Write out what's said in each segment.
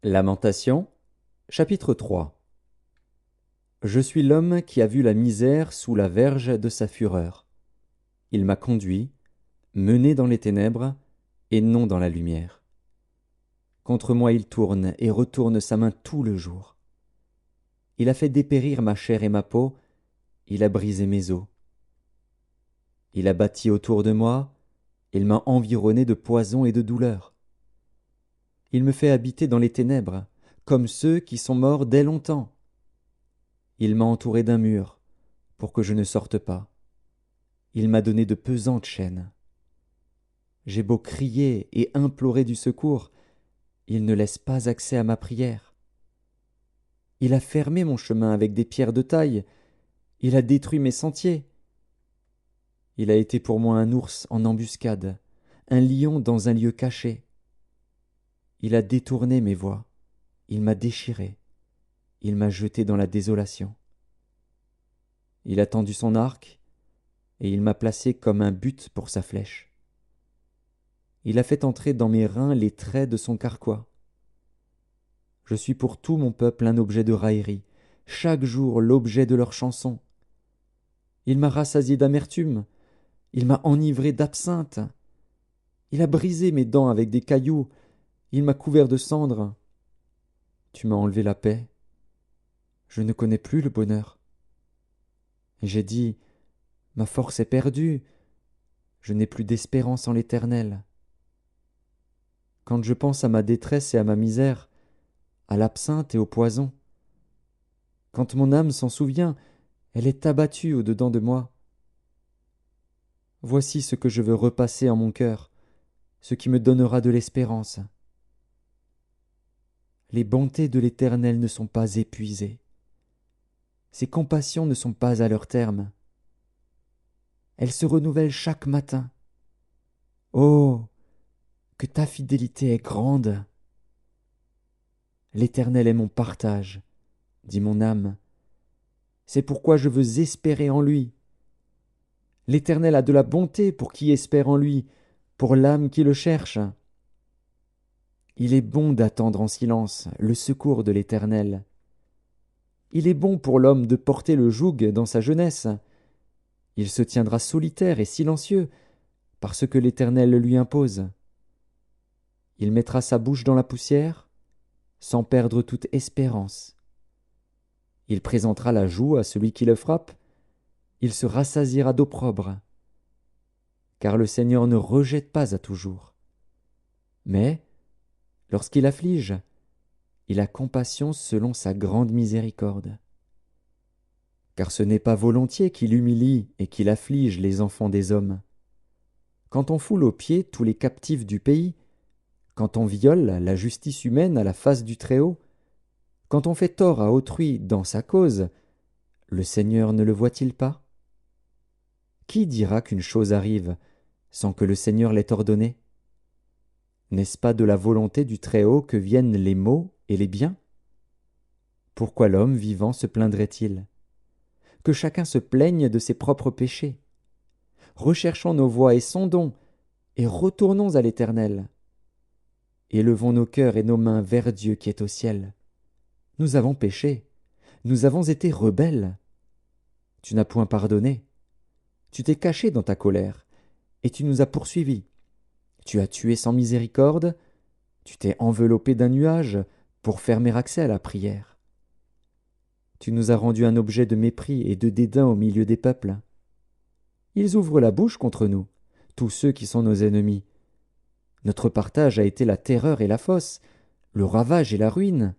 Lamentation, chapitre 3. Je suis l'homme qui a vu la misère sous la verge de sa fureur. Il m'a conduit, mené dans les ténèbres, et non dans la lumière. Contre moi il tourne et retourne sa main tout le jour. Il a fait dépérir ma chair et ma peau, il a brisé mes os. Il a bâti autour de moi, il m'a environné de poison et de douleur. Il me fait habiter dans les ténèbres, comme ceux qui sont morts dès longtemps. Il m'a entouré d'un mur, pour que je ne sorte pas. Il m'a donné de pesantes chaînes. J'ai beau crier et implorer du secours, il ne laisse pas accès à ma prière. Il a fermé mon chemin avec des pierres de taille, il a détruit mes sentiers. Il a été pour moi un ours en embuscade, un lion dans un lieu caché. Il a détourné mes voies, il m'a déchiré, il m'a jeté dans la désolation. Il a tendu son arc, et il m'a placé comme un but pour sa flèche. Il a fait entrer dans mes reins les traits de son carquois. Je suis pour tout mon peuple un objet de raillerie, chaque jour l'objet de leurs chansons. Il m'a rassasié d'amertume, il m'a enivré d'absinthe. Il a brisé mes dents avec des cailloux, il m'a couvert de cendres. Tu m'as enlevé la paix. Je ne connais plus le bonheur. Et j'ai dit, ma force est perdue, je n'ai plus d'espérance en l'Éternel. Quand je pense à ma détresse et à ma misère, à l'absinthe et au poison, quand mon âme s'en souvient, elle est abattue au-dedans de moi. Voici ce que je veux repasser en mon cœur, ce qui me donnera de l'espérance. Les bontés de l'Éternel ne sont pas épuisées. Ses compassions ne sont pas à leur terme. Elles se renouvellent chaque matin. Oh, que ta fidélité est grande! L'Éternel est mon partage, dit mon âme. C'est pourquoi je veux espérer en lui. L'Éternel a de la bonté pour qui espère en lui, pour l'âme qui le cherche. Il est bon d'attendre en silence le secours de l'Éternel. Il est bon pour l'homme de porter le joug dans sa jeunesse. Il se tiendra solitaire et silencieux, parce que l'Éternel le lui impose. Il mettra sa bouche dans la poussière, sans perdre toute espérance. Il présentera la joue à celui qui le frappe, il se rassasiera d'opprobre. Car le Seigneur ne rejette pas à toujours. Mais, lorsqu'il afflige, il a compassion selon sa grande miséricorde. Car ce n'est pas volontiers qu'il humilie et qu'il afflige les enfants des hommes. Quand on foule aux pieds tous les captifs du pays, quand on viole la justice humaine à la face du Très-Haut, quand on fait tort à autrui dans sa cause, le Seigneur ne le voit-il pas? Qui dira qu'une chose arrive sans que le Seigneur l'ait ordonnée? N'est-ce pas de la volonté du Très-Haut que viennent les maux et les biens? Pourquoi l'homme vivant se plaindrait-il? Que chacun se plaigne de ses propres péchés. Recherchons nos voies et sondons, et retournons à l'Éternel. Élevons nos cœurs et nos mains vers Dieu qui est au ciel. Nous avons péché, nous avons été rebelles. Tu n'as point pardonné. Tu t'es caché dans ta colère, et tu nous as poursuivis. Tu as tué sans miséricorde, tu t'es enveloppé d'un nuage pour fermer accès à la prière. Tu nous as rendus un objet de mépris et de dédain au milieu des peuples. Ils ouvrent la bouche contre nous, tous ceux qui sont nos ennemis. Notre partage a été la terreur et la fosse, le ravage et la ruine.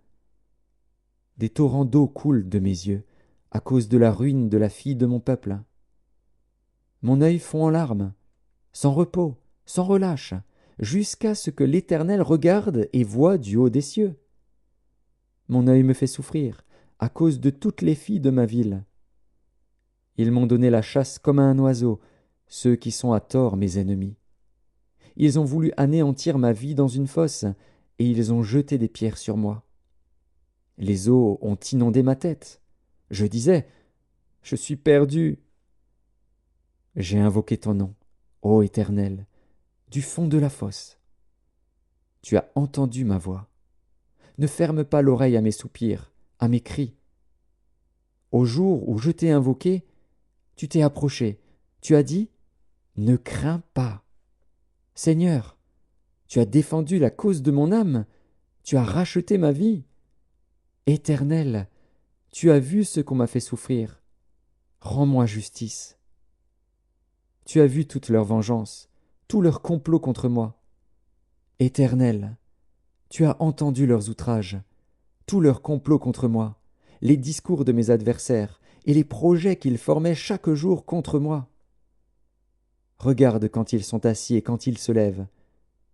Des torrents d'eau coulent de mes yeux, à cause de la ruine de la fille de mon peuple. Mon œil fond en larmes, sans repos, sans relâche, jusqu'à ce que l'Éternel regarde et voie du haut des cieux. Mon œil me fait souffrir, à cause de toutes les filles de ma ville. Ils m'ont donné la chasse comme à un oiseau, ceux qui sont à tort mes ennemis. Ils ont voulu anéantir ma vie dans une fosse, et ils ont jeté des pierres sur moi. Les eaux ont inondé ma tête. Je disais, je suis perdu. J'ai invoqué ton nom, ô Éternel, du fond de la fosse. Tu as entendu ma voix. ne ferme pas l'oreille à mes soupirs, à mes cris. Au jour où je t'ai invoqué, tu t'es approché, tu as dit, « Ne crains pas. » Seigneur, tu as défendu la cause de mon âme, tu as racheté ma vie. Éternel, tu as vu ce qu'on m'a fait souffrir. Rends-moi justice. Tu as vu toute leur vengeance, tout leur complot contre moi. Éternel, tu as entendu leurs outrages, tout leur complot contre moi, les discours de mes adversaires et les projets qu'ils formaient chaque jour contre moi. Regarde quand ils sont assis et quand ils se lèvent.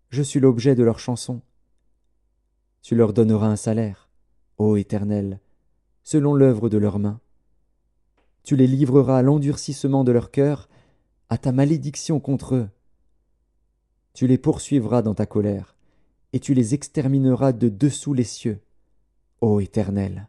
Je suis l'objet de leurs chansons. Tu leur donneras un salaire, ô Éternel, selon l'œuvre de leurs mains. Tu les livreras à l'endurcissement de leur cœur, à ta malédiction contre eux. Tu les poursuivras dans ta colère, et tu les extermineras de dessous les cieux, ô Éternel.